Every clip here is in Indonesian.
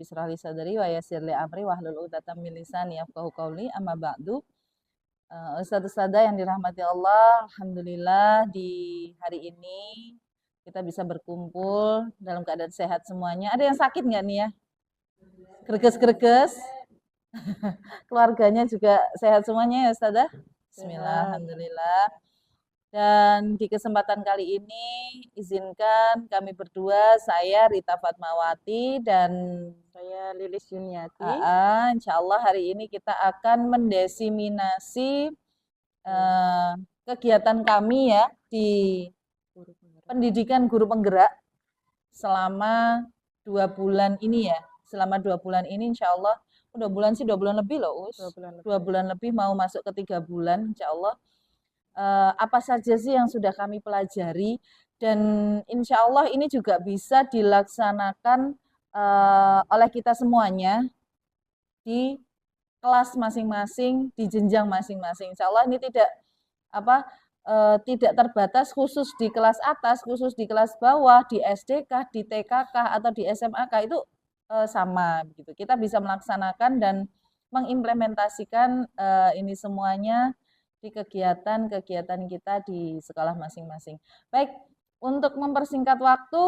rabbi shrah li sadri wa yassir li amri wahlul 'uqdatam min lisani yafqahu qawli. Amma ba'du. Ustadz-ustadzah yang dirahmati Allah, alhamdulillah di hari ini kita bisa berkumpul dalam keadaan sehat semuanya. Ada yang sakit nggak nih ya? Greges-greges. Keluarganya juga sehat semuanya ya Ustadzah? Bismillah, alhamdulillah. Dan di kesempatan kali ini izinkan kami berdua, saya Rita Fatmawati dan saya Lilis Yuniati. Insya Allah hari ini kita akan mendesimasi kegiatan kami ya di pendidikan guru penggerak selama 2 bulan ini ya. Selama 2 bulan ini insya Allah, 2 bulan sih 2 bulan lebih loh Us. 2 bulan lebih mau masuk ke 3 bulan insya Allah. Apa saja sih yang sudah kami pelajari dan insya Allah ini juga bisa dilaksanakan oleh kita semuanya di kelas masing-masing, di jenjang masing-masing. Insya Allah ini tidak terbatas khusus di kelas atas, khusus di kelas bawah, di SD kah, di TK kah, atau di SMA kah, itu sama begitu. Kita bisa melaksanakan dan mengimplementasikan ini semuanya di kegiatan-kegiatan kita di sekolah masing-masing. Baik, untuk mempersingkat waktu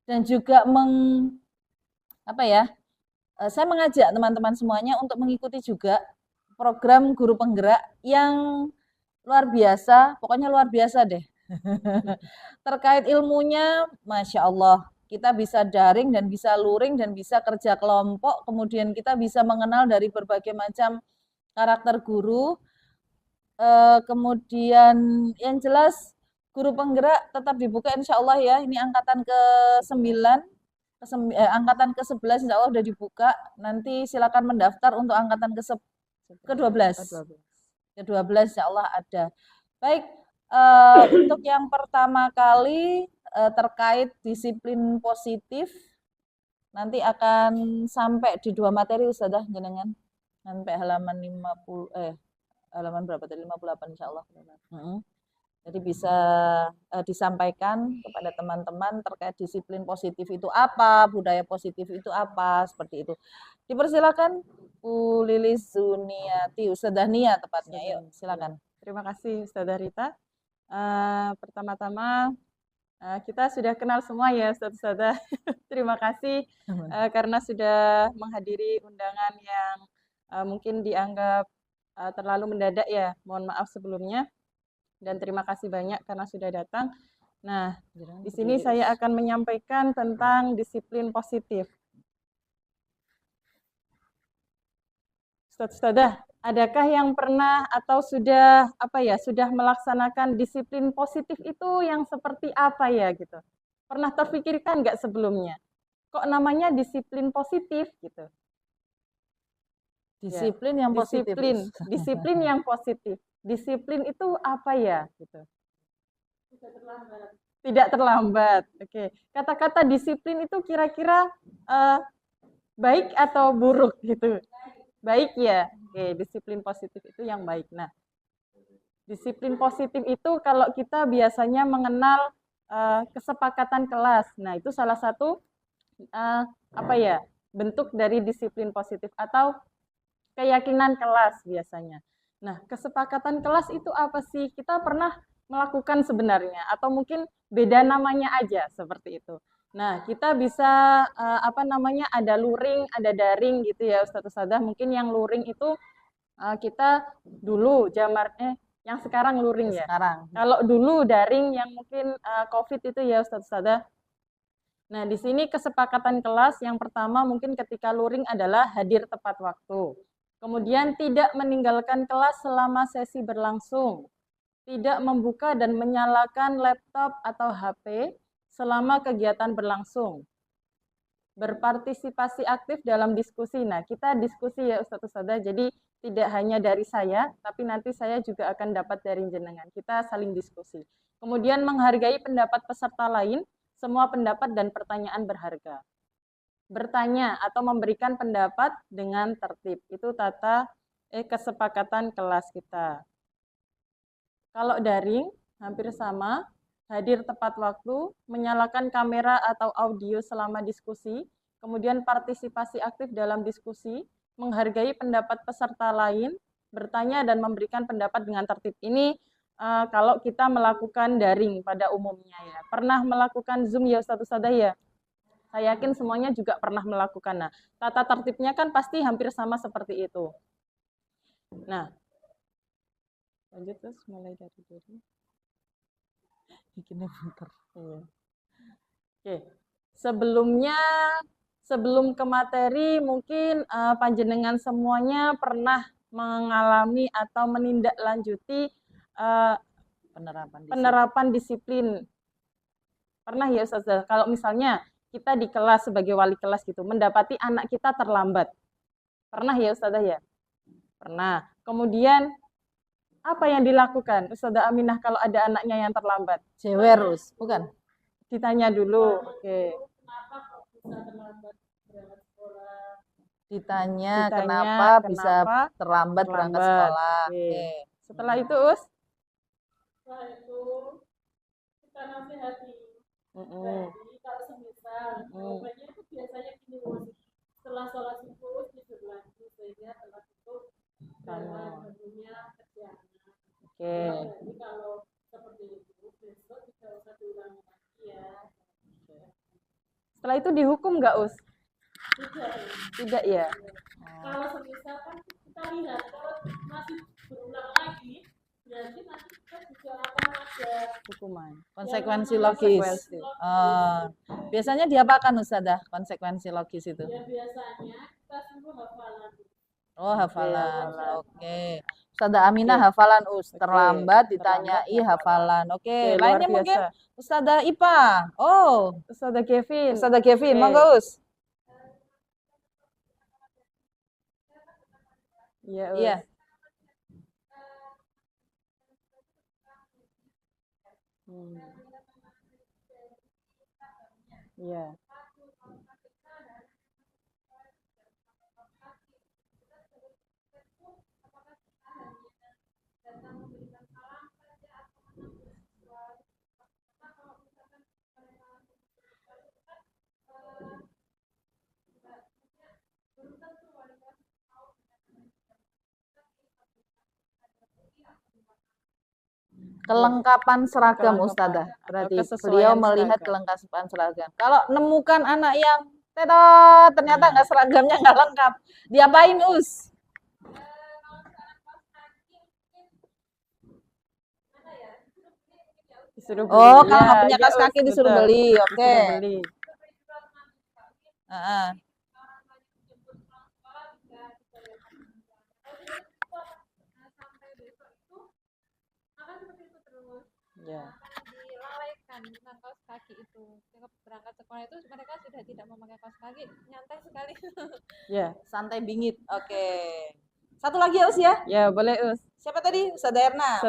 dan juga saya mengajak teman-teman semuanya untuk mengikuti juga program guru penggerak yang luar biasa, pokoknya luar biasa deh. Terkait ilmunya, Masya Allah, kita bisa daring dan bisa luring dan bisa kerja kelompok, kemudian kita bisa mengenal dari berbagai macam karakter guru, kemudian yang jelas guru penggerak tetap dibuka insya Allah ya, ini angkatan ke-9, angkatan ke-11 insya Allah sudah dibuka, nanti silakan mendaftar untuk angkatan ke-12, ke-12 insya Allah ada. Baik, untuk yang pertama kali terkait disiplin positif, nanti akan sampai di 2 materi Ustazah jenengan. Sampai halaman 50 halaman berapa tadi? 58 insya Allah. Jadi bisa disampaikan kepada teman-teman terkait disiplin positif itu apa, budaya positif itu apa, seperti itu. Dipersilakan Bu Lilis Zuniati, Ustadzah Nia tepatnya. Yuk, silakan. Terima kasih Ustadzah Rita. Pertama-tama kita sudah kenal semua ya Ustadzah. Terima kasih karena sudah menghadiri undangan yang mungkin dianggap terlalu mendadak ya. Mohon maaf sebelumnya. Dan terima kasih banyak karena sudah datang. Nah, di sini saya akan menyampaikan tentang disiplin positif. Ustadzah, adakah yang pernah atau sudah sudah melaksanakan disiplin positif itu yang seperti apa ya gitu? Pernah terpikirkan nggak sebelumnya? Kok namanya disiplin positif gitu? Disiplin yang positif. Disiplin yang positif. Disiplin itu apa ya gitu? Tidak terlambat. Oke. Kata-kata disiplin itu kira-kira baik atau buruk gitu? Baik ya. Oke, disiplin positif itu yang baik. Nah, disiplin positif itu kalau kita biasanya mengenal kesepakatan kelas. Nah, itu salah satu bentuk dari disiplin positif atau keyakinan kelas biasanya. Nah, kesepakatan kelas itu apa sih? Kita pernah melakukan sebenarnya atau mungkin beda namanya aja seperti itu. Nah, kita bisa ada luring, ada daring gitu ya Ustadzah. Mungkin yang luring itu kita dulu yang sekarang luring ya. Sekarang. Kalau dulu daring yang mungkin COVID itu ya Ustadzah. Nah, di sini kesepakatan kelas yang pertama mungkin ketika luring adalah hadir tepat waktu. Kemudian tidak meninggalkan kelas selama sesi berlangsung. Tidak membuka dan menyalakan laptop atau HP selama kegiatan berlangsung. Berpartisipasi aktif dalam diskusi. Nah, kita diskusi ya Ustadzah. Jadi tidak hanya dari saya, tapi nanti saya juga akan dapat dari jenengan. Kita saling diskusi. Kemudian menghargai pendapat peserta lain, semua pendapat dan pertanyaan berharga. Bertanya atau memberikan pendapat dengan tertib. Itu tata kesepakatan kelas kita. Kalau daring, hampir sama. Hadir tepat waktu, menyalakan kamera atau audio selama diskusi, kemudian partisipasi aktif dalam diskusi, menghargai pendapat peserta lain, bertanya dan memberikan pendapat dengan tertib. Ini kalau kita melakukan daring pada umumnya ya. Pernah melakukan Zoom ya Ustadz Ustadzah ya? Saya yakin semuanya juga pernah melakukan. Nah, tata tertibnya kan pasti hampir sama seperti itu. Nah, lanjut terus mulai dari diri. Bikinnya bentar. Iya. Oke, sebelum ke materi, mungkin panjenengan semuanya pernah mengalami atau menindaklanjuti penerapan disiplin. Pernah ya Ustazah, kalau misalnya kita di kelas sebagai wali kelas gitu, mendapati anak kita terlambat. Pernah ya Ustazah ya? Pernah. Kemudian apa yang dilakukan Ustazah Aminah kalau ada anaknya yang terlambat? Jewer, bukan? Ditanya dulu. Oke. Ditanya kenapa bisa terlambat berangkat sekolah. Oke. Setelah itu, Us? Setelah itu kita nasihati. Jadi kalau semisal jawabannya itu biasanya gini, setelah sholat subuh tidur lagi sehingga telah cukup dan tentunya kerja. Jadi kalau seperti itu besok tidak usah diulangi lagi ya. Setelah itu dihukum nggak, Us? Tidak ya. Kalau semisal kan kita lihat kalau masih berulang lagi berarti nanti kita juga akan ada hukuman, konsekuensi logis. Biasanya diapakan Ustazah konsekuensi logis itu? Ya biasanya kita suruh hafalan. Oh, hafalan. Oke. Ustazah Aminah hafalan terlambat ditanyai hafalan. Oke. Lainnya mungkin Ustazah Ipa. Oh, Ustazah Kevin. Ustazah Kevin, monggo Us. Iya. Iya. Kelengkapan seragam Ustazah. Berarti beliau melihat kelengkapan seragam. Kalau nemukan anak yang ternyata nggak seragamnya nggak lengkap, diapain Us? Oh, kalau nggak punya kaos kaki disuruh beli, oke. Dilalaikan tentang kaos kaki itu. Ketika berangkat sekolah itu mereka sudah tidak memakai kaos kaki, nyantai sekali. Santai bingit. Oke. Satu lagi ya Us ya? Ya, boleh Us. Siapa tadi? Ustazah Erna.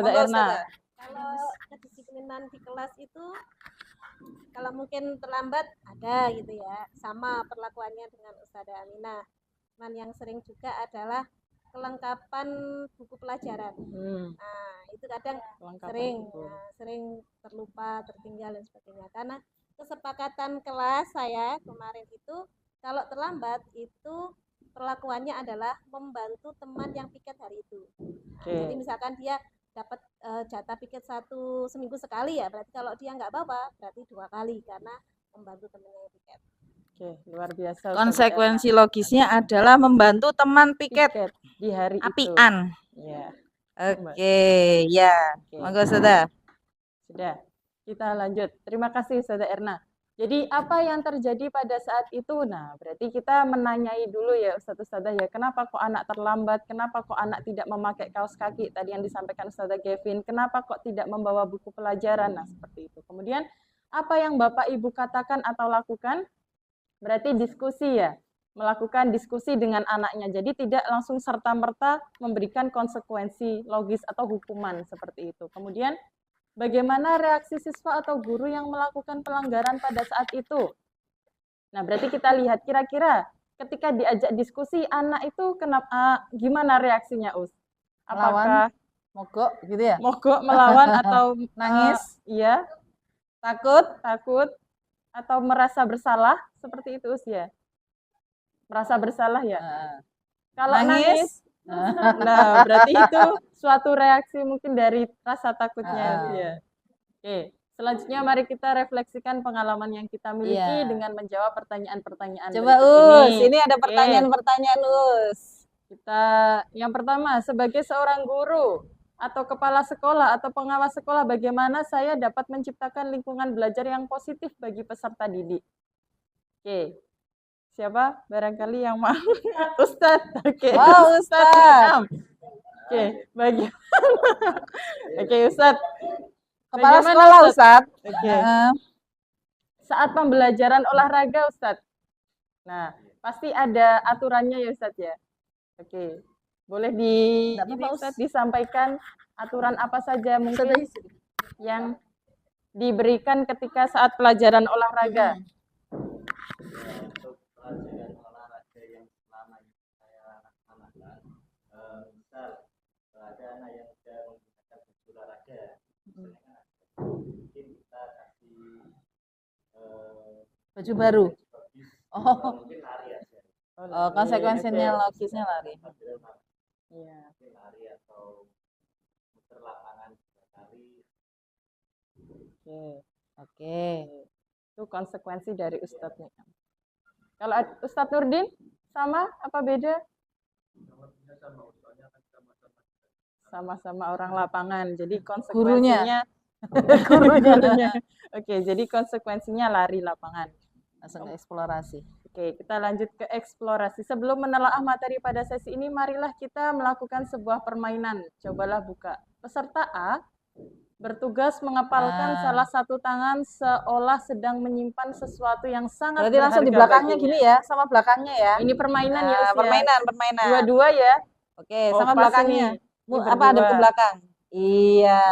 Kalau kedisiplinan di kelas itu kalau mungkin terlambat ada gitu ya, sama perlakuannya dengan Ustazah Aminah. Cuman yang sering juga adalah kelengkapan buku pelajaran. Nah, itu kadang sering terlupa, tertinggal dan sebagainya. Karena kesepakatan kelas saya kemarin itu kalau terlambat itu perlakuannya adalah membantu teman yang piket hari itu. Jadi misalkan dia dapat jatah piket seminggu sekali ya, berarti kalau dia nggak bawa berarti 2 kali karena membantu temannya yang piket. Oke, luar biasa. Konsekuensi logisnya adalah membantu teman piket di hari apian. Itu. Ya. Oke, ya. Monggo Ustazah. Sudah. Kita lanjut. Terima kasih Ustazah Erna. Jadi apa yang terjadi pada saat itu? Nah, berarti kita menanyai dulu ya Ustazah ya, kenapa kok anak terlambat? Kenapa kok anak tidak memakai kaos kaki? Tadi yang disampaikan Ustazah Kevin, kenapa kok tidak membawa buku pelajaran? Nah, seperti itu. Kemudian apa yang Bapak Ibu katakan atau lakukan? Berarti diskusi ya, melakukan diskusi dengan anaknya. Jadi tidak langsung serta-merta memberikan konsekuensi logis atau hukuman seperti itu. Kemudian bagaimana reaksi siswa atau guru yang melakukan pelanggaran pada saat itu? Nah, berarti kita lihat kira-kira ketika diajak diskusi anak itu gimana reaksinya, Us? Apakah mogok gitu ya? Mogok, melawan atau nangis? Iya. Takut atau merasa bersalah seperti itu Us ya? merasa bersalah ya. Nah, Kalau nangis. nah berarti itu suatu reaksi mungkin dari rasa takutnya itu ya. Oke, selanjutnya mari kita refleksikan pengalaman yang kita miliki Iya. dengan menjawab pertanyaan-pertanyaan Coba berikut Us, ini ada Oke. pertanyaan-pertanyaan Us. Kita yang pertama, sebagai seorang guru atau kepala sekolah atau pengawas sekolah, bagaimana saya dapat menciptakan lingkungan belajar yang positif bagi peserta didik? Oke, siapa barangkali yang mau? Ustadz. Oke, Wow, Ustadz. Niam. Oke, Oke, Ustadz. Kepala Bagaimana, sekolah Ustadz. Oke. Saat pembelajaran olahraga Ustadz. Nah, pasti ada aturannya ya Ustadz ya. Oke. Boleh Ustadz disampaikan aturan apa saja mungkin yang diberikan ketika saat pelajaran olahraga? Untuk pelajaran olahraga yang selama ini saya laksanakan, misal ada anak yang sudah menggunakan baju olahraga, mungkin kita kasih Baju baru. Oh, mungkin lari aja. Oh, konsekuensinya logisnya lari. Iya. Mungkin lari atau muter lapangan 2 kali. Oke. Itu konsekuensi dari Ustadz Niam. Kalau Ustadz Nurdin sama apa beda? Sama-sama orang lapangan. Jadi konsekuensinya gurunya. Oke, jadi konsekuensinya lari lapangan. Langsung eksplorasi. Oke, kita lanjut ke eksplorasi. Sebelum menelaah materi pada sesi ini, marilah kita melakukan sebuah permainan. Cobalah buka. Peserta A bertugas mengepalkan salah satu tangan seolah sedang menyimpan sesuatu yang sangat Berarti langsung di belakangnya gini ya, sama belakangnya ya. Ini permainan ya, Us, ya. Permainan. Dua-dua ya. Oke, Oh, sama pas belakangnya. ini Apa hadap ke belakang? Iya.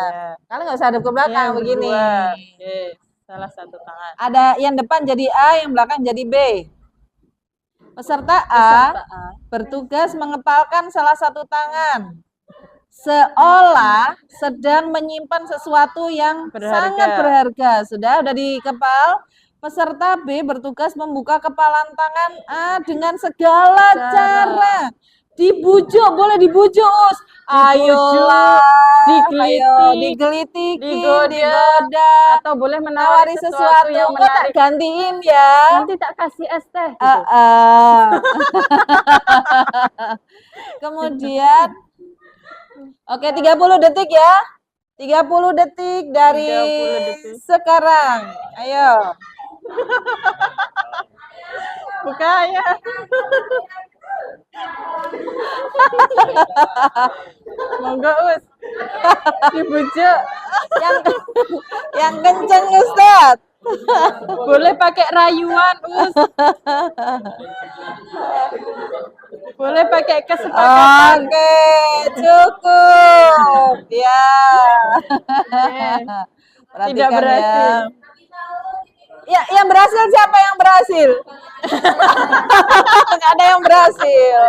Kalian nggak usah hadap ke belakang Yang begini. berdua. Oke, salah satu tangan. Ada yang depan jadi A, yang belakang jadi B. Peserta A bertugas mengepalkan salah satu tangan seolah sedang menyimpan sesuatu yang sangat berharga. Sudah dikepal. Peserta B bertugas membuka kepalan tangan A dengan segala cara. Dibujuk, boleh dibujuk, Us. Ayolah, digelitiki, digoda, atau boleh menawari sesuatu yang menarik. Tak gantiin ya. Nanti tak kasih es teh. Kemudian, oke 30 detik ya. 30 detik dari 30 detik. Sekarang. Ayo. Buka ya. Monggo Us. Dibujuk. Yang kenceng Ustaz. Boleh pakai rayuan Us. Boleh pakai kesepakatan. Oke, cukup. Ya. Tidak berhasil. Ya, yang berhasil siapa yang berhasil? Nggak ada yang berhasil.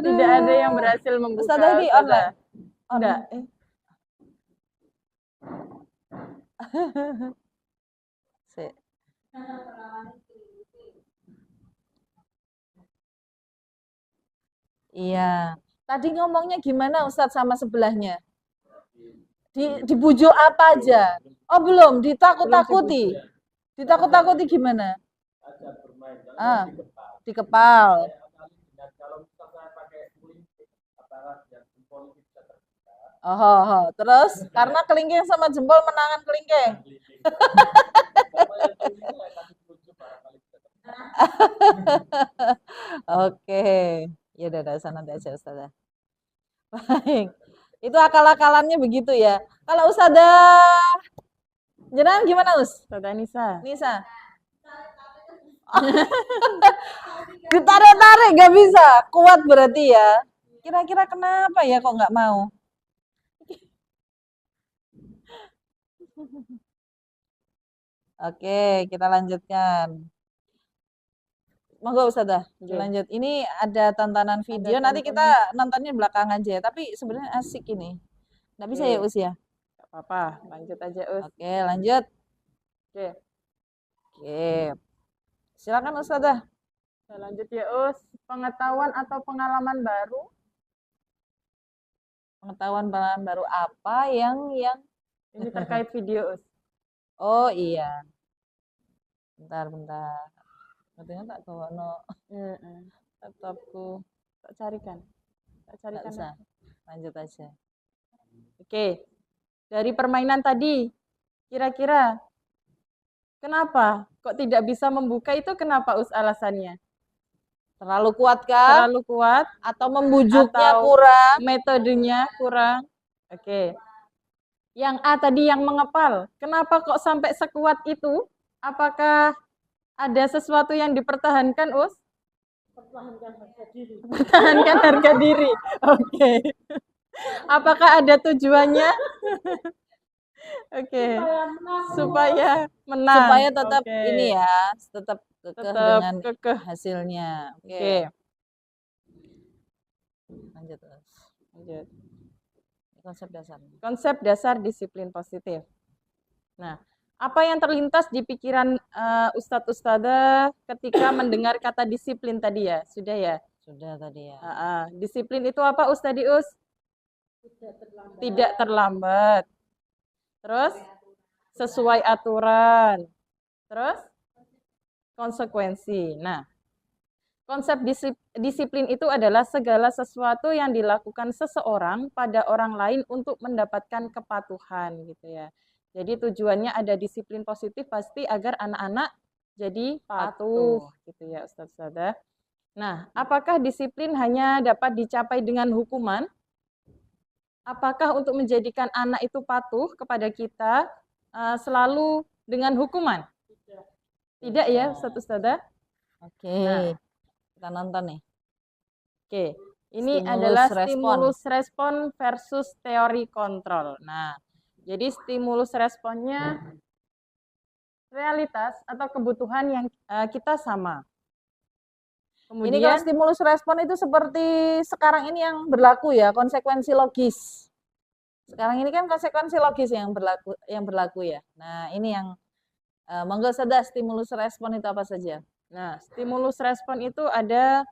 Tidak ada yang berhasil membuka. Ustazah ini online. Enggak. Iya. Tadi ngomongnya gimana Ustadz sama sebelahnya? Dibujuk apa aja? Oh belum, ditakut-takuti. Ditakut-takuti gimana? Dikepal. Oh, terus karena kelingking sama jempol menangan kelingking. Oke, ya udah sana nanti aja Ustazah. Baik, itu akal-akalannya begitu ya. Kalau Ustazah, jenengan gimana Ustazah Nisa? Ditarik-tarik nggak bisa, kuat berarti ya. Kira-kira kenapa ya kok nggak mau? Oke, kita lanjutkan. Monggo Ustazah, lanjut. Ini ada tontonan video, nanti kita nontonnya belakang aja. Tapi sebenarnya asik ini. Nggak bisa ya Us ya? Nggak apa-apa, lanjut aja Us. Oke, lanjut. Oke. Silakan Ustazah. Kita lanjut ya, Us. Pengetahuan atau pengalaman baru? Pengetahuan baru apa yang Ini terkait video, Us. oh iya. Bentar. Artinya tak bawa laptopku. Tak carikan. Nggak usah. Lanjut aja. Oke. Dari permainan tadi, kira-kira kenapa kok tidak bisa membuka itu kenapa, Us, alasannya? Terlalu kuat kah? Terlalu kuat Atau membujuknya atau kurang? metodenya kurang? Oke. Yang A tadi yang mengepal, kenapa kok sampai sekuat itu? Apakah ada sesuatu yang dipertahankan, Us? Pertahankan harga diri. Pertahankan harga diri. Oke. Apakah ada tujuannya? Oke. Supaya menang. Supaya tetap Oke. ini ya, tetap kekeh Tetap dengan kekeh. hasilnya. Oke. Lanjut terus. Lanjut. Konsep dasar. Konsep dasar disiplin positif. Nah, apa yang terlintas di pikiran Ustadz Ustadzah ketika mendengar kata disiplin tadi ya? Sudah ya? Sudah tadi ya. Disiplin itu apa, Ustadz Us? Tidak terlambat. Terus? Sesuai aturan. Terus? Konsekuensi. Nah, konsep disiplin itu adalah segala sesuatu yang dilakukan seseorang pada orang lain untuk mendapatkan kepatuhan gitu ya. Jadi tujuannya ada disiplin positif pasti agar anak-anak jadi patuh gitu ya, Ustadz Ustadzah. Nah, apakah disiplin hanya dapat dicapai dengan hukuman? Apakah untuk menjadikan anak itu patuh kepada kita selalu dengan hukuman? Tidak ya, Ustadz Ustadzah? Oke. Nah, kita nonton nih. Oke, ini Stimulus adalah respon. stimulus respon versus teori kontrol. Nah, jadi stimulus responnya realitas atau kebutuhan yang kita sama. Ini kalau Kemudian stimulus respon itu seperti sekarang ini yang berlaku ya, konsekuensi logis. Sekarang ini kan konsekuensi logis yang berlaku ya. Nah, ini yang monggo saja stimulus respon itu apa saja? Nah, stimulus respon itu ada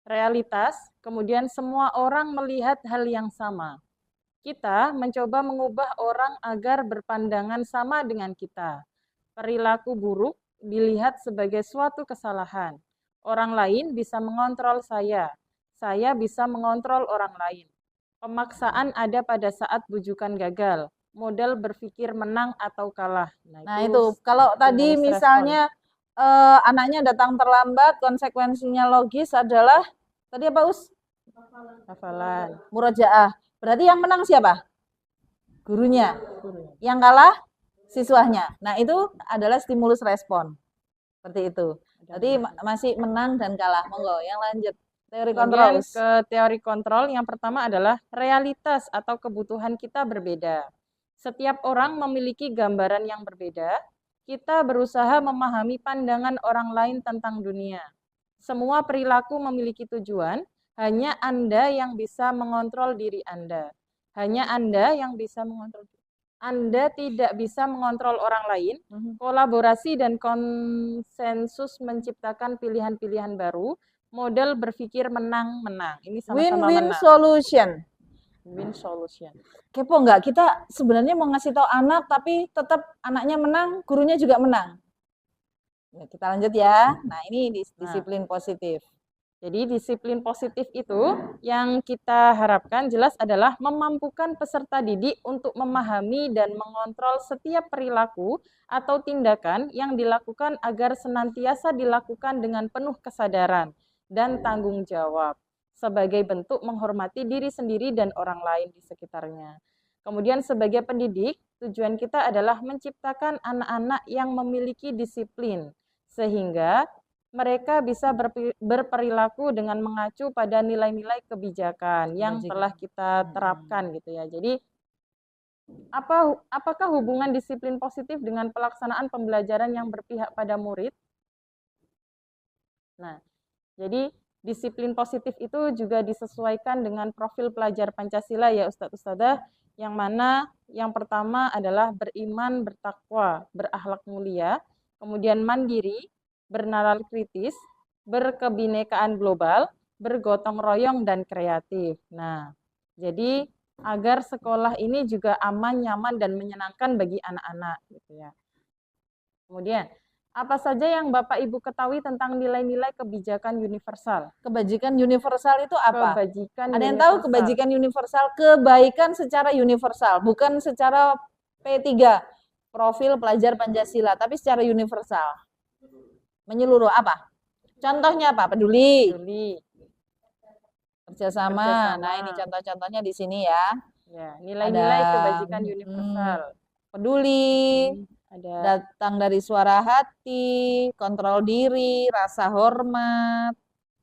realitas, kemudian semua orang melihat hal yang sama. Kita mencoba mengubah orang agar berpandangan sama dengan kita. Perilaku buruk dilihat sebagai suatu kesalahan. Orang lain bisa mengontrol saya bisa mengontrol orang lain. Pemaksaan ada pada saat bujukan gagal. Model berpikir menang atau kalah. Nah, itu kalau tadi stimulus misalnya anaknya datang terlambat, konsekuensinya logis adalah tadi apa, Us? hafalan. Murojaah. Berarti yang menang siapa? Gurunya. Yang kalah siswanya. Nah, itu adalah stimulus respon. Seperti itu. Jadi masih menang dan kalah. Monggo, yang lanjut. Teori kontrol. Kemudian ke teori kontrol, yang pertama adalah realitas atau kebutuhan kita berbeda. Setiap orang memiliki gambaran yang berbeda. Kita berusaha memahami pandangan orang lain tentang dunia. Semua perilaku memiliki tujuan, hanya Anda yang bisa mengontrol diri Anda. Hanya Anda yang bisa mengontrol. Anda tidak bisa mengontrol orang lain. Kolaborasi dan konsensus menciptakan pilihan-pilihan baru. Model berpikir menang-menang. Ini sama-sama Win-win menang. solution. Win solution. Kepo nggak? Kita sebenarnya mau ngasih tahu anak, tapi tetap anaknya menang, gurunya juga menang. Ya, kita lanjut ya. Nah, ini disiplin positif. Jadi disiplin positif itu yang kita harapkan jelas adalah memampukan peserta didik untuk memahami dan mengontrol setiap perilaku atau tindakan yang dilakukan agar senantiasa dilakukan dengan penuh kesadaran dan tanggung jawab sebagai bentuk menghormati diri sendiri dan orang lain di sekitarnya. Kemudian sebagai pendidik, tujuan kita adalah menciptakan anak-anak yang memiliki disiplin sehingga mereka bisa berperilaku dengan mengacu pada nilai-nilai kebijakan yang telah kita terapkan gitu ya. Jadi apakah hubungan disiplin positif dengan pelaksanaan pembelajaran yang berpihak pada murid? Nah, jadi disiplin positif itu juga disesuaikan dengan profil pelajar Pancasila ya Ustadz Ustadzah, yang mana yang pertama adalah beriman, bertakwa, berakhlak mulia, kemudian mandiri, bernalar kritis, berkebinekaan global, bergotong royong dan kreatif. Nah, jadi agar sekolah ini juga aman, nyaman dan menyenangkan bagi anak-anak gitu ya. Kemudian, apa saja yang Bapak Ibu ketahui tentang nilai-nilai kebijakan universal? Kebajikan universal itu apa? Kebajikan Ada yang tahu universal. kebajikan universal? Kebaikan secara universal, bukan secara P3, profil pelajar Pancasila, tapi secara universal. Menyeluruh apa? Contohnya apa? Peduli, Peduli. kerjasama. Kerjasama. Nah, ini contoh-contohnya di sini ya. Ya, nilai-nilai Ada kebajikan universal. peduli, Ada datang dari suara hati, kontrol diri, rasa hormat,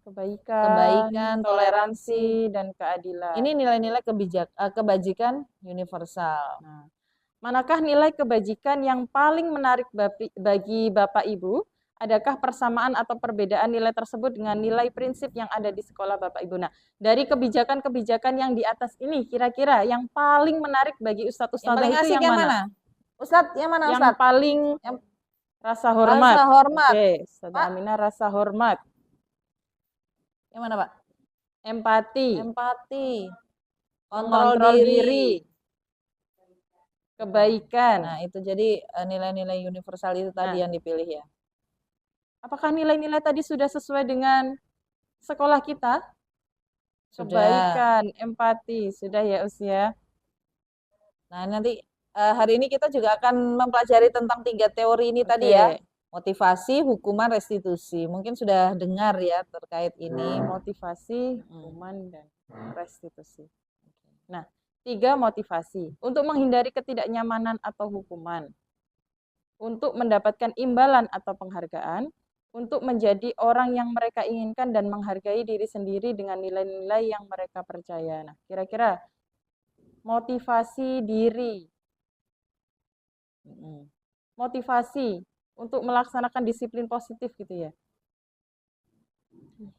kebaikan, toleransi. dan keadilan. Ini nilai-nilai kebajikan universal. Nah, manakah nilai kebajikan yang paling menarik bagi Bapak Ibu? Adakah persamaan atau perbedaan nilai tersebut dengan nilai prinsip yang ada di sekolah Bapak Ibu? Nah, dari kebijakan-kebijakan yang di atas ini, kira-kira yang paling menarik bagi Yang Ustadz-Ustadzah paling itu asik yang mana? Ustadz, yang mana Yang Ustadz? paling Yang- rasa hormat. Rasa hormat. Oke, Ustadzah Pak? Aminah rasa hormat. Yang mana, Pak? Empati. Empati. Kontrol Mengontrol diri. diri. Kebaikan. Nah, itu jadi nilai-nilai universal itu tadi yang dipilih ya. Apakah nilai-nilai tadi sudah sesuai dengan sekolah kita? Sudah. Kebaikan, empati, sudah ya usia. Nah, nanti hari ini kita juga akan mempelajari tentang 3 teori ini tadi ya. Motivasi, hukuman, restitusi. Mungkin sudah dengar ya terkait ini. Motivasi, hukuman, dan restitusi. Nah, 3 motivasi. Untuk menghindari ketidaknyamanan atau hukuman. Untuk mendapatkan imbalan atau penghargaan. Untuk menjadi orang yang mereka inginkan dan menghargai diri sendiri dengan nilai-nilai yang mereka percaya. Nah, kira-kira motivasi diri. Motivasi untuk melaksanakan disiplin positif gitu ya.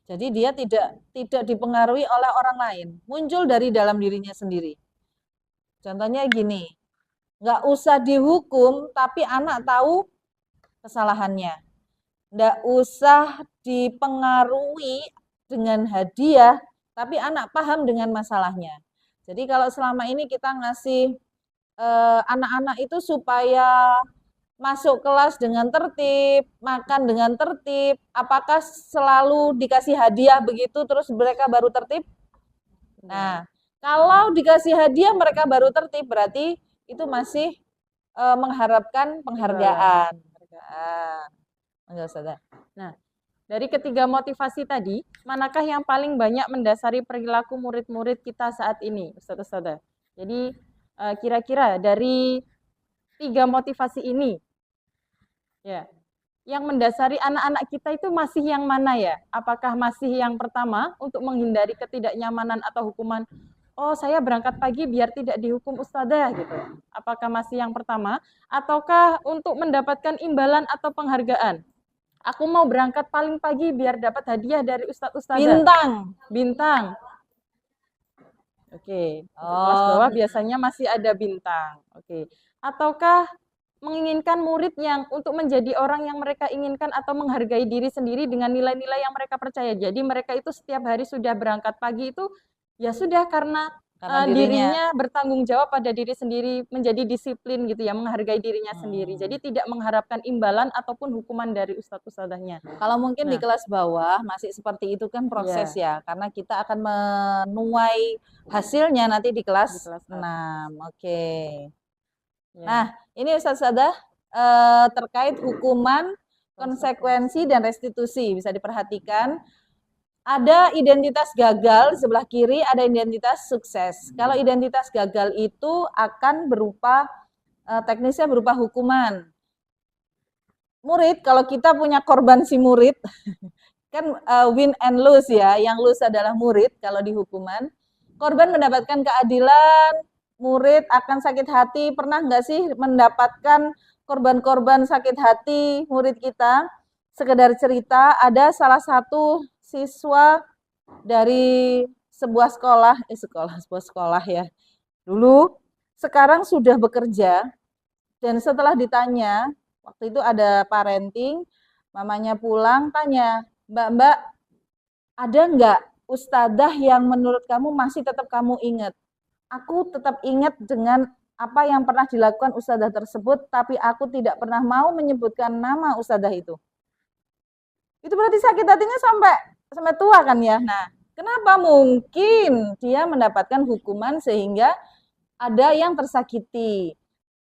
Jadi dia tidak dipengaruhi oleh orang lain, muncul dari dalam dirinya sendiri. Contohnya gini, nggak usah dihukum, tapi anak tahu kesalahannya. Nggak usah dipengaruhi dengan hadiah, tapi anak paham dengan masalahnya. Jadi kalau selama ini kita ngasih anak-anak itu supaya masuk kelas dengan tertib, makan dengan tertib, apakah selalu dikasih hadiah begitu terus mereka baru tertib? Nah, kalau dikasih hadiah mereka baru tertib, berarti itu masih mengharapkan penghargaan. Nah, dari ketiga motivasi tadi, manakah yang paling banyak mendasari perilaku murid-murid kita saat ini, Ustadz-Ustadzah? Jadi, kira-kira dari 3 motivasi ini, ya, yang mendasari anak-anak kita itu masih yang mana ya? Apakah masih yang pertama untuk menghindari ketidaknyamanan atau hukuman? Oh, saya berangkat pagi biar tidak dihukum ustadzah gitu. Apakah masih yang pertama? Ataukah untuk mendapatkan imbalan atau penghargaan? Aku mau berangkat paling pagi biar dapat hadiah dari ustadz-ustadzah. Bintang. Oke. Kelas bawah biasanya masih ada bintang. Oke. Ataukah menginginkan murid yang untuk menjadi orang yang mereka inginkan atau menghargai diri sendiri dengan nilai-nilai yang mereka percaya. Jadi mereka itu setiap hari sudah berangkat pagi itu ya sudah karena dirinya bertanggung jawab pada diri sendiri, menjadi disiplin gitu ya, menghargai dirinya sendiri. Jadi tidak mengharapkan imbalan ataupun hukuman dari ustadz-ustadzahnya. Kalau mungkin di kelas bawah masih seperti itu kan proses ya, karena kita akan menuai hasilnya nanti di kelas 6. Oke. Nah, ini Ustadz-Ustadzah terkait hukuman, konsekuensi, dan restitusi. Bisa diperhatikan. Ada identitas gagal di sebelah kiri, ada identitas sukses. Kalau identitas gagal itu akan berupa, teknisnya berupa hukuman. Murid, kalau kita punya korban si murid, kan win and lose ya, yang lose adalah murid kalau di hukuman. Korban mendapatkan keadilan, murid akan sakit hati. Pernah nggak sih mendapatkan korban-korban sakit hati murid kita? Sekedar cerita, ada salah satu siswa dari sebuah sekolah ya. Dulu, sekarang sudah bekerja, dan setelah ditanya, waktu itu ada parenting, mamanya pulang, tanya, Mbak-mbak, ada nggak ustadzah yang menurut kamu masih tetap kamu ingat? Aku tetap ingat dengan apa yang pernah dilakukan ustadzah tersebut, tapi aku tidak pernah mau menyebutkan nama ustadzah itu. Itu berarti sakit hatinya sampai tua kan ya. Nah, kenapa mungkin dia mendapatkan hukuman sehingga ada yang tersakiti.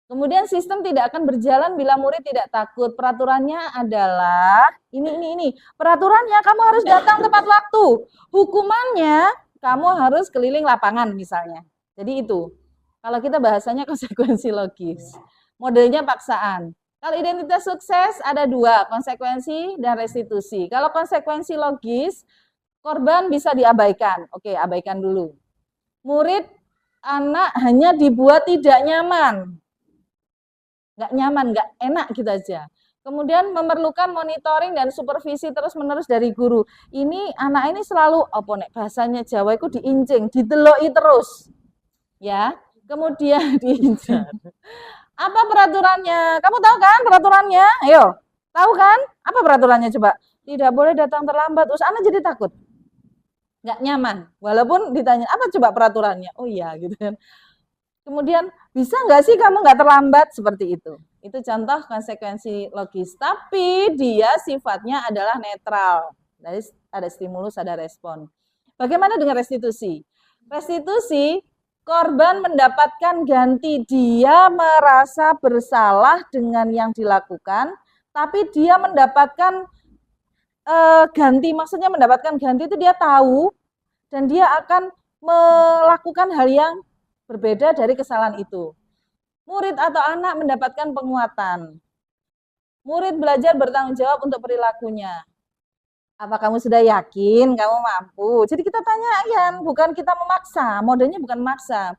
Kemudian sistem tidak akan berjalan bila murid tidak takut. Peraturannya adalah ini. Peraturannya kamu harus datang tepat waktu. Hukumannya kamu harus keliling lapangan misalnya. Jadi itu. Kalau kita bahasanya konsekuensi logis. Modelnya paksaan. Kalau identitas sukses ada dua, konsekuensi dan restitusi. Kalau konsekuensi logis, korban bisa diabaikan. Oke, abaikan dulu. Murid, anak hanya dibuat tidak nyaman. Nggak nyaman, nggak enak gitu aja. Kemudian memerlukan monitoring dan supervisi terus-menerus dari guru. Ini anak ini selalu, bahasanya Jawa itu diincing, dideloi terus. Ya, kemudian diincing. Apa peraturannya? Kamu tahu kan peraturannya? Ayo, tahu kan? Apa peraturannya coba? Tidak boleh datang terlambat. Terus anak jadi takut. Nggak nyaman. Walaupun ditanya, apa coba peraturannya? Oh iya, gitu kan. Kemudian, bisa nggak sih kamu nggak terlambat? Seperti itu. Itu contoh konsekuensi logis. Tapi dia sifatnya adalah netral. Jadi ada stimulus, ada respon. Bagaimana dengan restitusi? Restitusi, korban mendapatkan ganti, dia merasa bersalah dengan yang dilakukan, tapi dia mendapatkan ganti, maksudnya mendapatkan ganti itu dia tahu, dan dia akan melakukan hal yang berbeda dari kesalahan itu. Murid atau anak mendapatkan penguatan. Murid belajar bertanggung jawab untuk perilakunya. Apa kamu sudah yakin kamu mampu? Jadi kita tanyakan, bukan kita memaksa, modelnya bukan memaksa.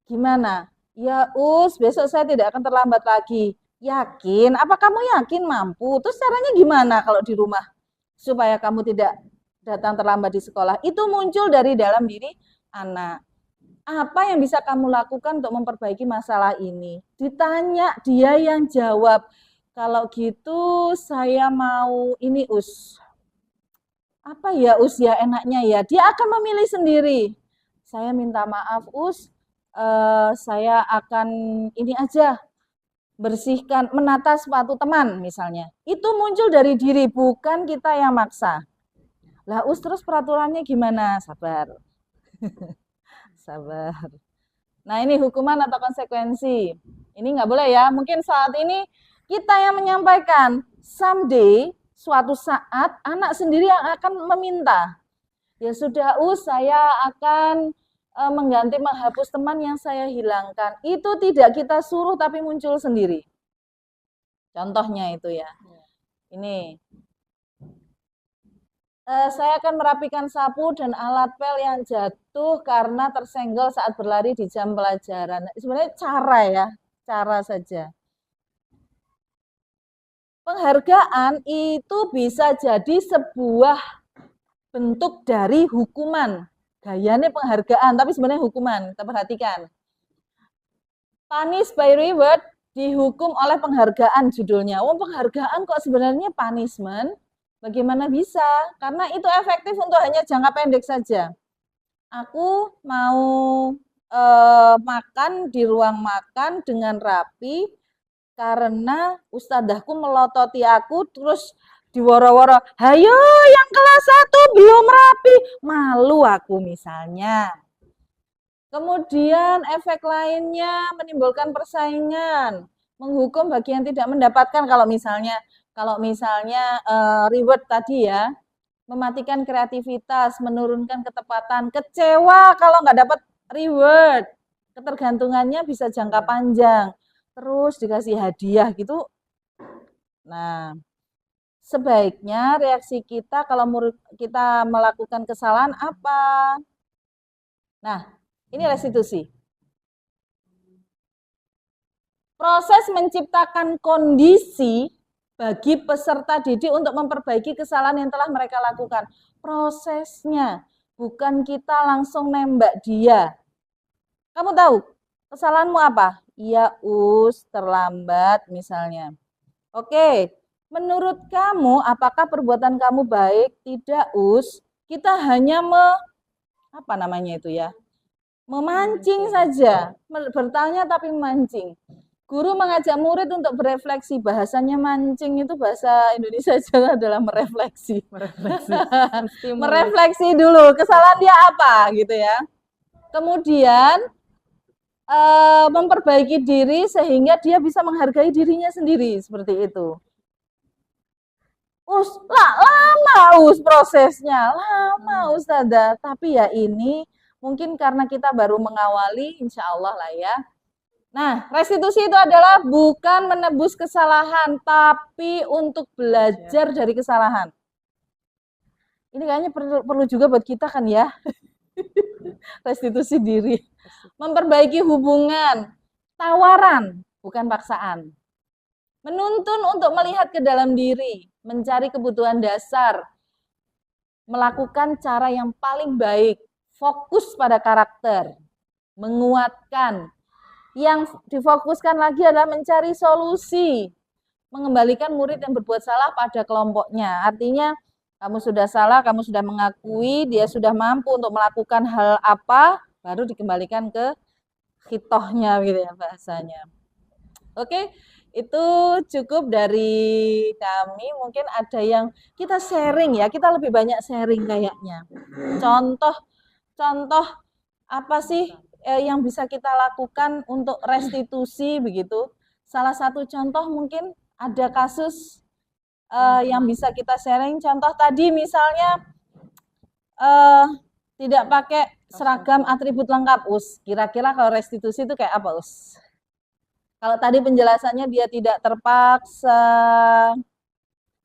Gimana? Ya besok saya tidak akan terlambat lagi. Yakin? Apa kamu yakin mampu? Terus caranya gimana kalau di rumah? Supaya kamu tidak datang terlambat di sekolah. Itu muncul dari dalam diri anak. Apa yang bisa kamu lakukan untuk memperbaiki masalah ini? Ditanya, dia yang jawab. Kalau gitu saya mau ini apa ya ya enaknya ya, dia akan memilih sendiri. Saya minta maaf saya akan ini aja, bersihkan, menata sepatu teman misalnya. Itu muncul dari diri, bukan kita yang maksa. Lah terus peraturannya gimana? Sabar. Sabar. Nah ini hukuman atau konsekuensi. Ini nggak boleh ya, mungkin saat ini kita yang menyampaikan, someday suatu saat anak sendiri yang akan meminta. Ya sudah, saya akan mengganti, menghapus teman yang saya hilangkan. Itu tidak kita suruh tapi muncul sendiri. Contohnya itu ya. Ini. Saya akan merapikan sapu dan alat pel yang jatuh karena tersenggol saat berlari di jam pelajaran. Sebenarnya cara saja. Penghargaan itu bisa jadi sebuah bentuk dari hukuman. Gayanya penghargaan, tapi sebenarnya hukuman. Kita perhatikan. Punish by reward dihukum oleh penghargaan judulnya. Penghargaan kok sebenarnya punishment? Bagaimana bisa? Karena itu efektif untuk hanya jangka pendek saja. Aku mau makan di ruang makan dengan rapi, karena ustadzahku melototi aku, terus diworo-woro, hayo yang kelas 1 belum rapi, malu aku misalnya. Kemudian efek lainnya menimbulkan persaingan, menghukum bagi yang tidak mendapatkan. Kalau misalnya reward tadi ya, mematikan kreativitas, menurunkan ketepatan, kecewa kalau nggak dapat reward, ketergantungannya bisa jangka panjang. Terus dikasih hadiah gitu. Nah, sebaiknya reaksi kita kalau murid kita melakukan kesalahan apa? Nah, ini restitusi. Proses menciptakan kondisi bagi peserta didik untuk memperbaiki kesalahan yang telah mereka lakukan. Prosesnya, bukan kita langsung nembak dia. Kamu tahu kesalahanmu apa? Iya, terlambat misalnya. Oke, Menurut kamu, apakah perbuatan kamu baik? Tidak, Us. Kita hanya apa namanya itu ya? Memancing saja. Bertanya tapi memancing. Guru mengajak murid untuk berefleksi. Bahasanya mancing itu bahasa Indonesia juga adalah merefleksi. Merefleksi dulu kesalahan dia apa gitu ya. Kemudian memperbaiki diri sehingga dia bisa menghargai dirinya sendiri seperti itu. Lama prosesnya, lama Ustazah. Tapi ya ini mungkin karena kita baru mengawali, insya Allah lah ya. Nah, restitusi itu adalah bukan menebus kesalahan, tapi untuk belajar dari kesalahan. Ini kayaknya perlu juga buat kita kan ya, restitusi diri. Memperbaiki hubungan, tawaran, bukan paksaan. Menuntun untuk melihat ke dalam diri, mencari kebutuhan dasar, melakukan cara yang paling baik, fokus pada karakter, menguatkan. Yang difokuskan lagi adalah mencari solusi, mengembalikan murid yang berbuat salah pada kelompoknya. Artinya, kamu sudah salah, kamu sudah mengakui, dia sudah mampu untuk melakukan hal apa, baru dikembalikan ke khitohnya gitu ya bahasanya. Oke, itu cukup dari kami. Mungkin ada yang kita sharing ya, kita lebih banyak sharing kayaknya. Contoh apa sih yang bisa kita lakukan untuk restitusi begitu? Salah satu contoh mungkin ada kasus yang bisa kita sharing. Contoh tadi misalnya tidak pakai seragam atribut lengkap, Us. Kira-kira kalau restitusi itu kayak apa, Us? Kalau tadi penjelasannya dia tidak terpaksa.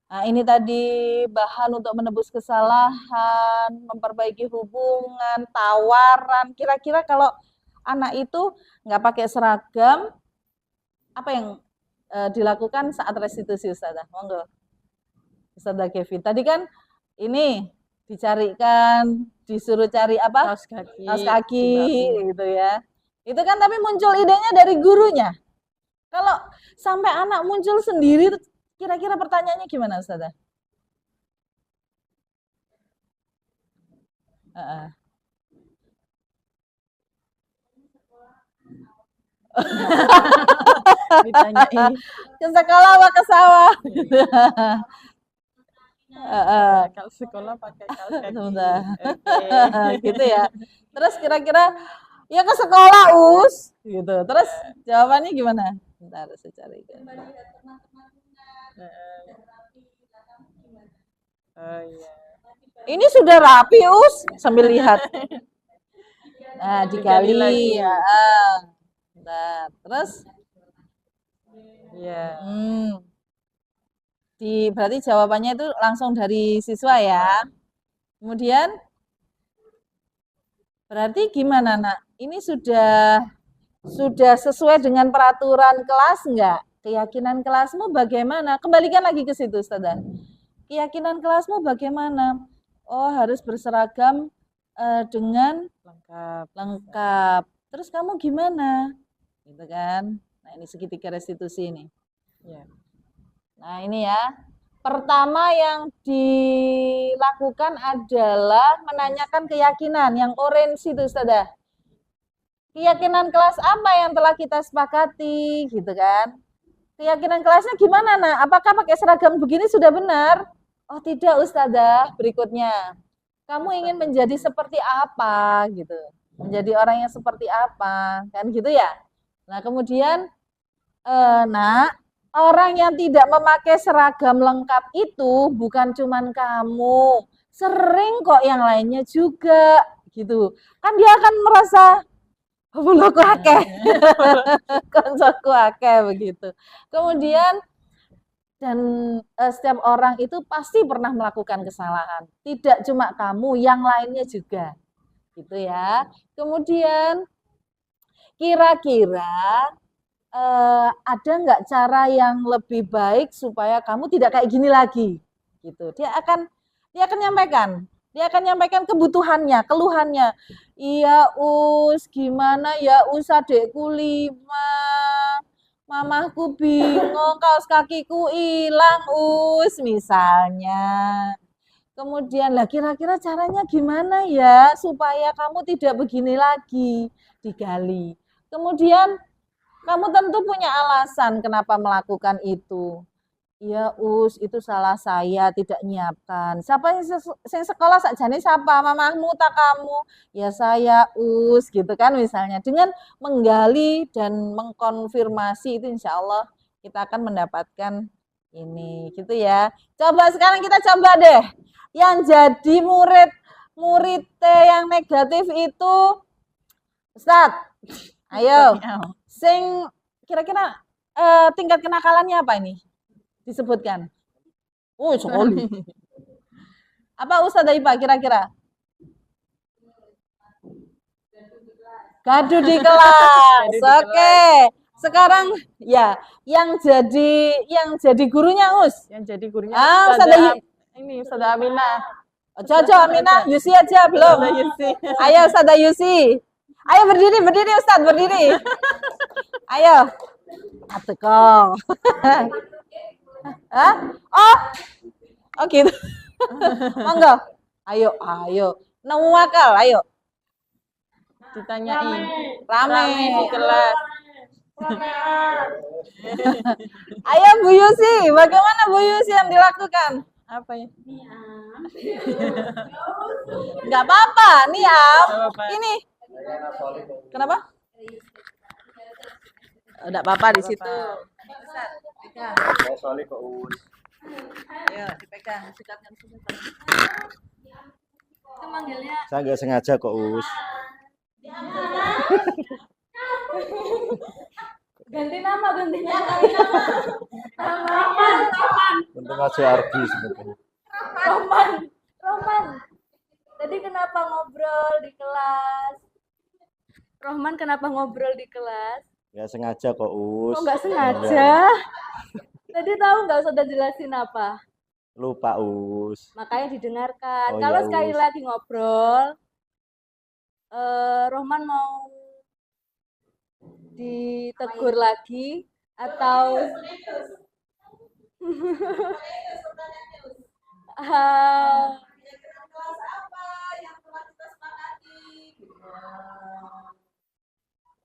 Nah, ini tadi bahan untuk menebus kesalahan, memperbaiki hubungan, tawaran. Kira-kira kalau anak itu nggak pakai seragam, apa yang dilakukan saat restitusi, Ustazah? Monggo. Ustazah Kevin. Tadi kan ini dicarikan, disuruh cari apa? Kaos kaki gitu ya. Itu kan tapi muncul idenya dari gurunya. Kalau sampai anak muncul sendiri, kira-kira pertanyaannya gimana, Ustazah? Ditanyain ke sekolah apa ke sawah? Kalau sekolah pakai kaos kaki. Gitu ya. Terus kira-kira ya ke sekolah, Us, gitu. Terus jawabannya gimana? Bentar, saya cari. Oh iya. Ini sudah rapi, Us, sambil lihat. Nah, digali ya. Bentar. Terus Iya. Berarti jawabannya itu langsung dari siswa ya. Kemudian berarti gimana, Nak? Ini sudah sesuai dengan peraturan kelas enggak? Keyakinan kelasmu bagaimana? Kembalikan lagi ke situ, Ustazah. Keyakinan kelasmu bagaimana? Oh, harus berseragam dengan lengkap. Terus kamu gimana? Gitu kan? Nah, ini segitiga restitusi ini. Ya. Nah, ini ya. Pertama yang dilakukan adalah menanyakan keyakinan. Yang orange itu, Ustazah. Keyakinan kelas apa yang telah kita sepakati, gitu kan? Keyakinan kelasnya gimana, Nak? Apakah pakai seragam begini sudah benar? Oh, tidak, Ustazah. Berikutnya, kamu ingin menjadi seperti apa, gitu. Menjadi orang yang seperti apa, kan gitu ya? Nah, kemudian, Nak, orang yang tidak memakai seragam lengkap itu bukan cuman kamu, sering kok yang lainnya juga, gitu. Kan dia akan merasa buluku akeh, koncoku akeh begitu. Kemudian dan setiap orang itu pasti pernah melakukan kesalahan. Tidak cuma kamu, yang lainnya juga, gitu ya. Kemudian kira-kira ada nggak cara yang lebih baik supaya kamu tidak kayak gini lagi, gitu. Dia akan nyampaikan kebutuhannya, keluhannya. Iya, Us, gimana ya, Us, adekku 5 Mamahku bingung, kaos kakiku hilang, misalnya. Kemudian lah kira-kira caranya gimana ya supaya kamu tidak begini lagi, digali. Kemudian kamu tentu punya alasan kenapa melakukan itu. Iya, itu salah saya tidak nyiapkan. Siapa yang sekolah sakjane siapa? Mamahmu tak kamu? Ya saya, gitu kan misalnya. Dengan menggali dan mengkonfirmasi itu insya Allah kita akan mendapatkan ini, gitu ya. Coba sekarang kita coba deh. Yang jadi murid yang negatif itu, Ustadz, ayo. Sing kira-kira tingkat kenakalannya apa ini? Disebutkan. Sekali. Apa Ustazah Ipa kira-kira? Gaduh di kelas. Oke. Sekarang ya, yang jadi gurunya Yang jadi gurunya Ustazah Aminah. Jojo Aminah, Yusi aja belum. Ayo Ustazah Yusi. Ayo berdiri Ustadz, berdiri. Ayo. Ateko. Hah? Oh gitu. Monggo. Ayo. Nemu akal, ayo. Ditanyain. Rame di kelas. Ayo Bu Yusi, bagaimana Bu Yusi yang dilakukan? Apa ya? Enggak apa-apa, Niam. Ini. Kenapa? Enggak apa-apa di situ. Saya soalnya ke Us. Ayo, dipegang, sikatkan sudah. Itu manggilnya Saya nggak sengaja kok Us. ganti nama. Untung aja Ardi sebetulnya. Roman. Tadi kenapa ngobrol di kelas? Rohman kenapa ngobrol di kelas? Nggak sengaja kok Us. Kok nggak sengaja? Tadi tahu nggak sudah jelasin apa? Lupa Us. Makanya didengarkan. Oh, Kalau iya, sekali Us. lagi ngobrol, Rohman mau ditegur lagi atau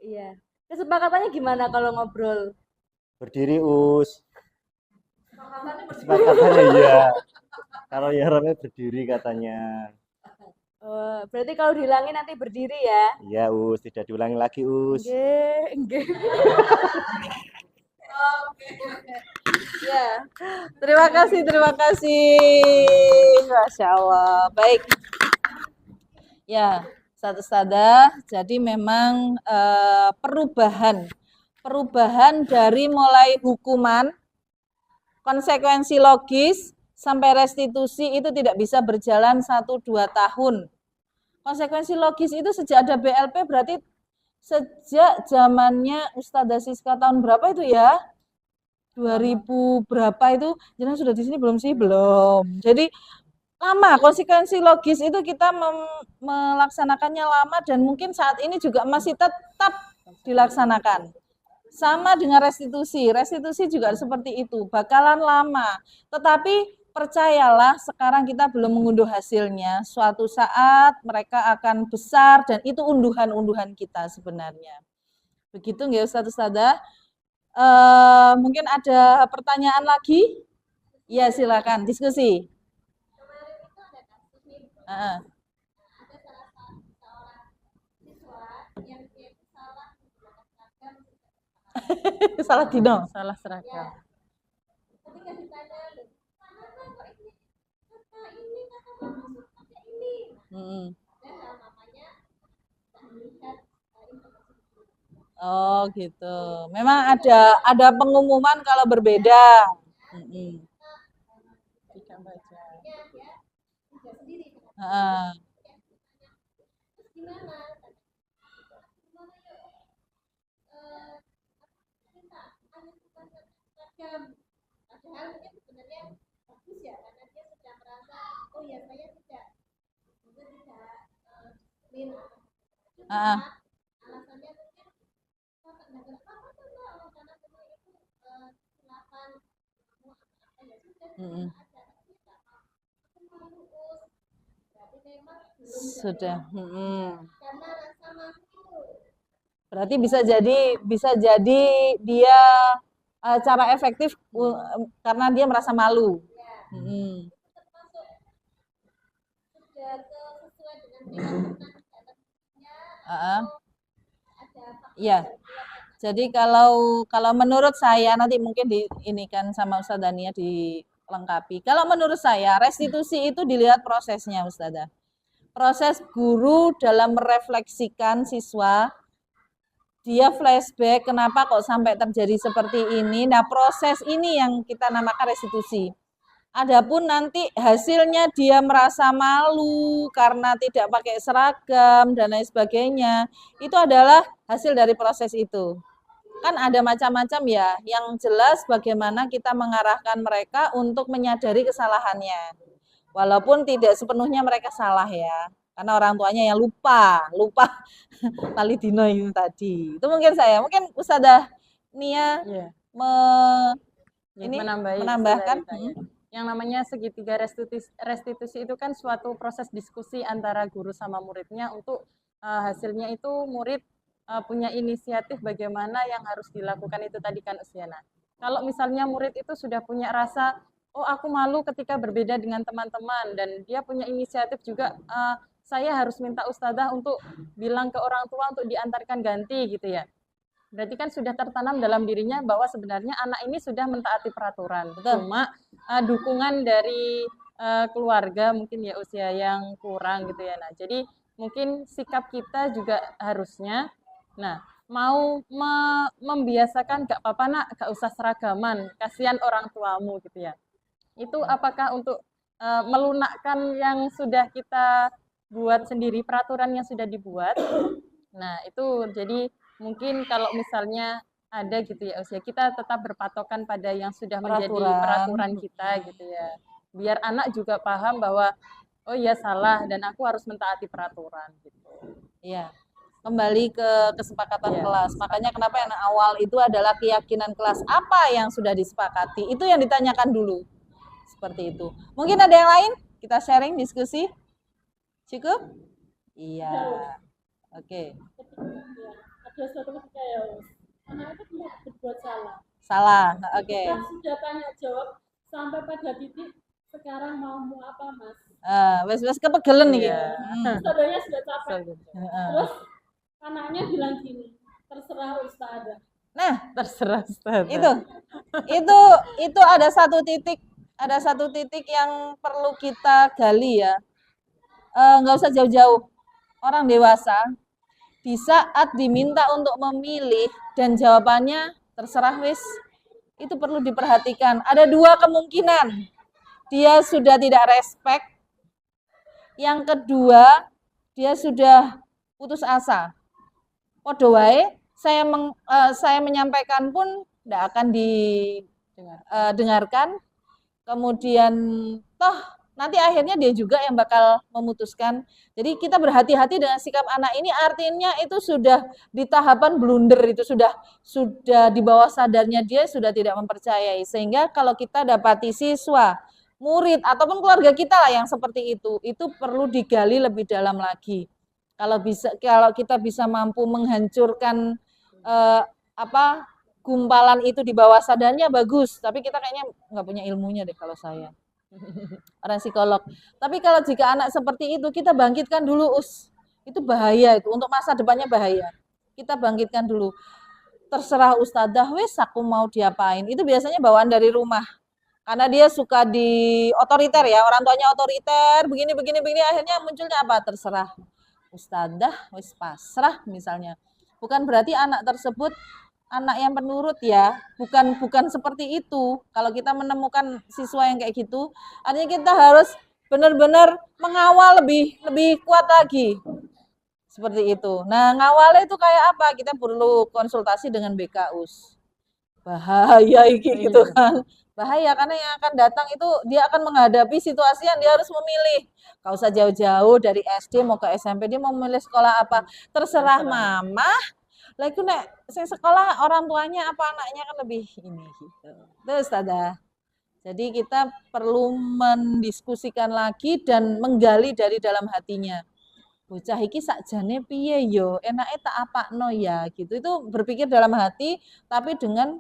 iya. Kesepakatannya gimana kalau ngobrol? Berdiri Us. Kesepakatannya iya. Kalau ya ramai berdiri katanya. Berarti kalau dihilangin nanti berdiri ya? Iya Us, tidak diulangi lagi Us. Nggih. Ya, terima kasih. Masya Allah. Baik. Ya, satu sada. Jadi memang perubahan dari mulai hukuman, konsekuensi logis sampai restitusi itu tidak bisa berjalan 1-2 tahun. Konsekuensi logis itu sejak ada BLP berarti sejak zamannya Ustazah Siska tahun berapa itu ya? 2000 berapa itu? Jangan sudah di sini belum sih? Belum. Jadi lama, konsekuensi logis itu kita melaksanakannya lama dan mungkin saat ini juga masih tetap dilaksanakan. Sama dengan restitusi juga seperti itu, bakalan lama. Tetapi percayalah, sekarang kita belum mengunduh hasilnya. Suatu saat mereka akan besar dan itu unduhan-unduhan kita sebenarnya. Begitu nggak Ustazah? Mungkin ada pertanyaan lagi? Ya silakan diskusi. Salah dino. Salah seragam. Oh gitu. Memang ada pengumuman kalau berbeda. Tidak baca. Padahal mungkin sebenarnya bagus ya karena dia sudah merasa oh ya saya tidak disiplin alasannya mungkin karena Mm-mm. Sudah. Mm-mm. Berarti bisa jadi dia cara efektif karena dia merasa malu. Mm-mm. Iya. Jadi kalau menurut saya nanti mungkin diinikan sama Ustazah Dania dilengkapi. Kalau menurut saya restitusi itu dilihat prosesnya Ustazah. Proses guru dalam merefleksikan siswa, dia flashback kenapa kok sampai terjadi seperti ini. Nah, proses ini yang kita namakan restitusi. Adapun nanti hasilnya dia merasa malu karena tidak pakai seragam dan lain sebagainya, itu adalah hasil dari proses itu. Kan ada macam-macam ya, yang jelas bagaimana kita mengarahkan mereka untuk menyadari kesalahannya. Walaupun tidak sepenuhnya mereka salah ya, karena orang tuanya yang lupa tali dino itu tadi. Itu mungkin Ustazah Nia menambahkan. Yang namanya segitiga restitusi itu kan suatu proses diskusi antara guru sama muridnya untuk hasilnya itu murid punya inisiatif bagaimana yang harus dilakukan itu tadi kan Usiana. Kalau misalnya murid itu sudah punya rasa, oh aku malu ketika berbeda dengan teman-teman dan dia punya inisiatif juga, saya harus minta ustadzah untuk bilang ke orang tua untuk diantarkan ganti gitu ya. Berarti kan sudah tertanam dalam dirinya bahwa sebenarnya anak ini sudah mentaati peraturan. Cuma dukungan dari keluarga mungkin ya usia yang kurang gitu ya. Nah, jadi mungkin sikap kita juga harusnya, mau membiasakan gak apa-apa nak, gak usah seragaman, kasihan orang tuamu gitu ya. Itu apakah untuk melunakkan yang sudah kita buat sendiri, peraturan yang sudah dibuat. Nah, itu jadi mungkin kalau misalnya ada gitu ya usia kita tetap berpatokan pada yang sudah menjadi peraturan kita gitu ya. Biar anak juga paham bahwa oh iya salah dan aku harus mentaati peraturan gitu. Iya. Kembali ke kesepakatan kelas. Makanya kenapa yang awal itu adalah keyakinan kelas apa yang sudah disepakati. Itu yang ditanyakan dulu. Seperti itu. Mungkin ada yang lain? Kita sharing, diskusi. Cukup? Iya. Oke. Ada suatu ketika ya anak itu tidak berbuat salah, oke. Kita sudah tanya jawab sampai pada titik sekarang mau apa mas? Wes kepegelen nih. Saudaranya sudah capek. Terus anaknya bilang gini, terserah ustadzah. Nah, terserah ustadzah. Itu ada satu titik yang perlu kita gali ya. Nggak usah jauh-jauh. Orang dewasa di saat diminta untuk memilih dan jawabannya terserah wis, itu perlu diperhatikan. Ada dua kemungkinan. Dia sudah tidak respect. Yang kedua, dia sudah putus asa. Podo wae, saya menyampaikan pun tidak akan didengarkan. Kemudian toh nanti akhirnya dia juga yang bakal memutuskan. Jadi kita berhati-hati dengan sikap anak ini, artinya itu sudah di tahapan blunder, itu sudah di bawah sadarnya dia sudah tidak mempercayai. Sehingga kalau kita dapati siswa, murid ataupun keluarga kita lah yang seperti itu perlu digali lebih dalam lagi. Kalau kita bisa mampu menghancurkan gumpalan itu di bawah sadarnya bagus, tapi kita kayaknya nggak punya ilmunya deh kalau saya. Orang psikolog. Tapi kalau jika anak seperti itu, kita bangkitkan dulu itu bahaya, itu untuk masa depannya bahaya. Kita bangkitkan dulu. Terserah ustadzah, wes aku mau diapain. Itu biasanya bawaan dari rumah. Karena dia suka di otoriter ya, orang tuanya otoriter, begini, akhirnya munculnya apa? Terserah ustadzah, wes pasrah misalnya. Bukan berarti anak tersebut anak yang penurut ya, bukan seperti itu. Kalau kita menemukan siswa yang kayak gitu, artinya kita harus benar-benar mengawal lebih kuat lagi. Seperti itu. Nah, ngawalnya itu kayak apa? Kita perlu konsultasi dengan BKUS. Bahaya gitu kan. Bahaya karena yang akan datang itu dia akan menghadapi situasi yang dia harus memilih. Gak usah jauh-jauh dari SD mau ke SMP, dia mau memilih sekolah apa. Terserah mama. Lah itu nek sing sekolah orang tuanya apa anaknya kan lebih ini gitu. Terus ada. Jadi kita perlu mendiskusikan lagi dan menggali dari dalam hatinya. Bocah iki sakjane piye yo, enake tak apakno ya gitu. Itu berpikir dalam hati tapi dengan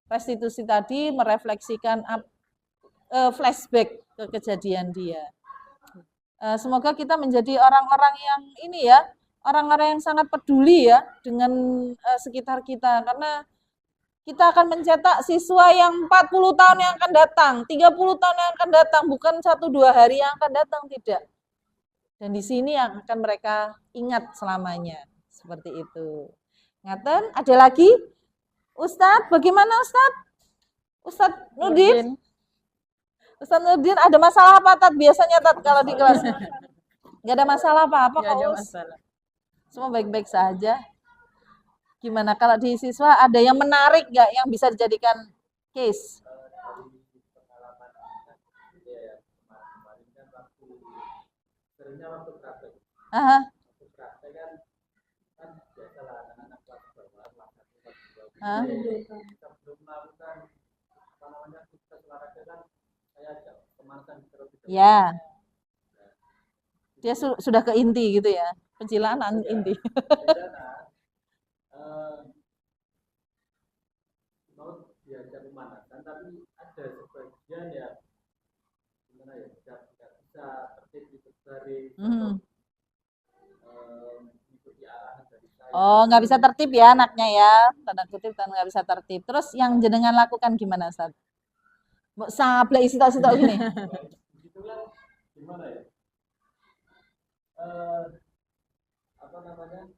restitusi tadi merefleksikan flashback ke kejadian dia. Semoga kita menjadi orang-orang yang ini ya, orang-orang yang sangat peduli ya dengan sekitar kita, karena kita akan mencetak siswa yang 40 tahun yang akan datang, 30 tahun yang akan datang, bukan 1-2 hari yang akan datang, tidak. Dan di sini yang akan mereka ingat selamanya. Seperti itu. Ngaten, ada lagi? Ustadz, bagaimana Ustadz? Ustadz Nurdin? Ustadz Nurdin, ada masalah apa Tat? Biasanya Tat kalau di kelas? Nggak ada masalah apa-apa Nggak ada kok. masalah. Semua baik-baik saja. Gimana kalau di siswa ada yang menarik nggak yang bisa dijadikan case? Dari pengalaman ya, kemarin kan seringnya waktu praktek. Aha. Waktu praktek kan biasalah anak-anak kelas bawah, kelas 1, kelas 2. Hah? Kita belum melakukan apa namanya sukses olahraga kan saya ajak pemanasan terlebih dahulu. Ya. Dia sudah ke inti gitu ya. Pencilaan inti. Mau diajak pemanasan tapi ada sebagian ya gimana ya tidak bisa tertib di baris mengikuti arahan dari saya. Oh, nggak bisa tertib ya anaknya ya, tanda kutip nggak bisa tertib. Terus yang jenengan lakukan gimana Ustaz? Mbok sablek sitok-sitok gini. Itu kan gimana ya? Apa namanya?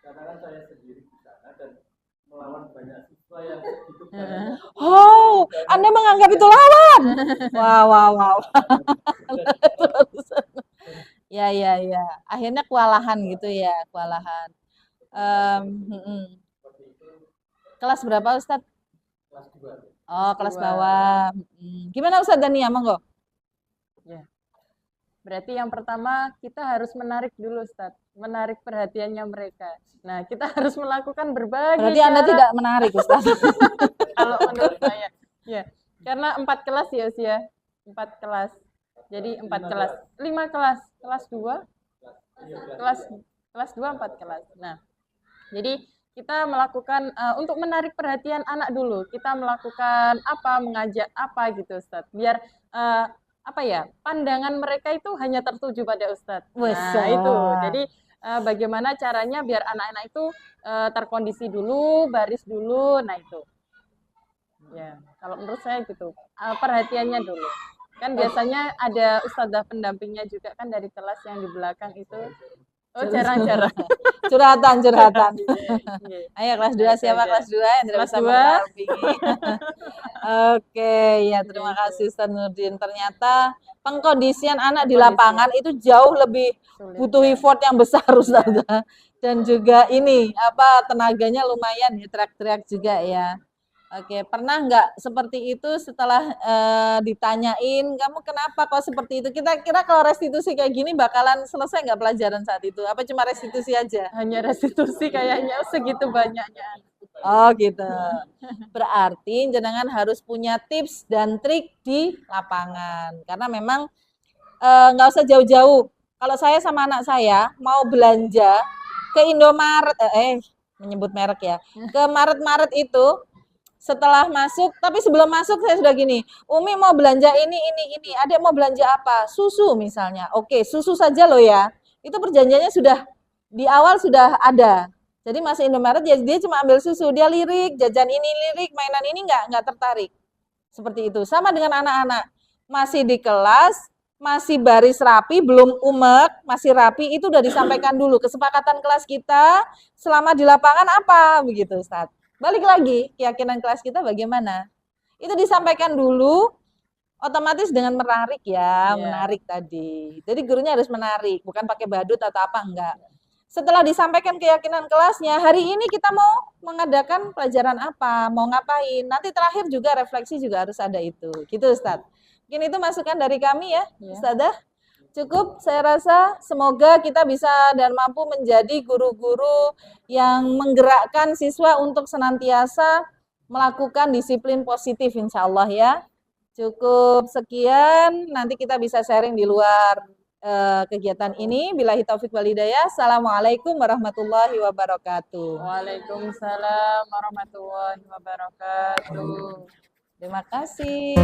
Karena kan saya sendiri di sana dan melawan banyak siswa yang hidup dalam Oh, Anda menganggap itu lawan. Wow. Ya. Akhirnya kewalahan gitu ya, kewalahan. seperti itu. Kelas berapa Ustadz? Kelas 2. Oh, kelas bawah. Gimana Ustadz Dania, monggo? Ya. Berarti yang pertama kita harus menarik dulu Ustadz, menarik perhatiannya mereka. Nah, kita harus melakukan berbagai Berarti Anda cara. tidak menarik Ustadz. Kalau menurut saya, ya, karena 4 kelas ya usia, 4 kelas. Jadi 4 kelas, 5 kelas, kelas 2, kelas 2 4 kelas. Nah, jadi kita melakukan untuk menarik perhatian anak dulu. Kita melakukan apa, mengajak apa gitu Ustadz. Biar apa ya, pandangan mereka itu hanya tertuju pada Ustadz. Nah, itu. Jadi bagaimana caranya biar anak-anak itu terkondisi dulu, baris dulu. Nah, itu. Ya, kalau menurut saya gitu. Perhatiannya dulu. Kan biasanya ada ustadzah pendampingnya juga kan dari kelas yang di belakang itu. Oh, jarang-jarang. Curhatan. Iya. Ayo kelas 2 siapa kelas 2 yang tidak Kelas bisa 2. mendampingi. Oke, ya terima kasih Ustaz Nurdin. Ternyata pengkondisian anak di lapangan itu jauh lebih Sulit, butuh ya. effort yang besar Ustazah. Dan juga ini tenaganya lumayan ya, teriak-teriak juga ya. Oke, pernah nggak seperti itu setelah ditanyain, kamu kenapa kok seperti itu? Kita kira kalau restitusi kayak gini bakalan selesai nggak pelajaran saat itu? Apa cuma restitusi aja? Hanya restitusi kayaknya segitu banyaknya. Oh gitu. Berarti jenengan harus punya tips dan trik di lapangan. Karena memang nggak usah jauh-jauh. Kalau saya sama anak saya mau belanja ke Indomaret, menyebut merek ya, ke Maret itu, setelah masuk, tapi sebelum masuk saya sudah gini, Umi mau belanja ini, adik mau belanja apa? Susu misalnya. Oke, susu saja loh ya. Itu perjanjiannya sudah, di awal sudah ada. Jadi masih Indomaret, ya dia cuma ambil susu, dia lirik, jajan ini lirik, mainan ini nggak tertarik. Seperti itu. Sama dengan anak-anak. Masih di kelas, masih baris rapi, belum umek, masih rapi, itu udah disampaikan dulu. Kesepakatan kelas kita selama di lapangan apa? Begitu Ustaz. Balik lagi, keyakinan kelas kita bagaimana? Itu disampaikan dulu, otomatis dengan menarik ya, menarik tadi. Jadi gurunya harus menarik, bukan pakai badut atau apa, enggak. Setelah disampaikan keyakinan kelasnya, hari ini kita mau mengadakan pelajaran apa, mau ngapain. Nanti terakhir juga refleksi juga harus ada itu. Gitu Ustadz. Mungkin itu masukan dari kami ya, Ustadzah. Cukup, saya rasa semoga kita bisa dan mampu menjadi guru-guru yang menggerakkan siswa untuk senantiasa melakukan disiplin positif insya Allah ya. Cukup sekian, nanti kita bisa sharing di luar kegiatan ini. Billahi taufik wal hidayah. Assalamualaikum warahmatullahi wabarakatuh. Waalaikumsalam warahmatullahi wabarakatuh. Terima kasih.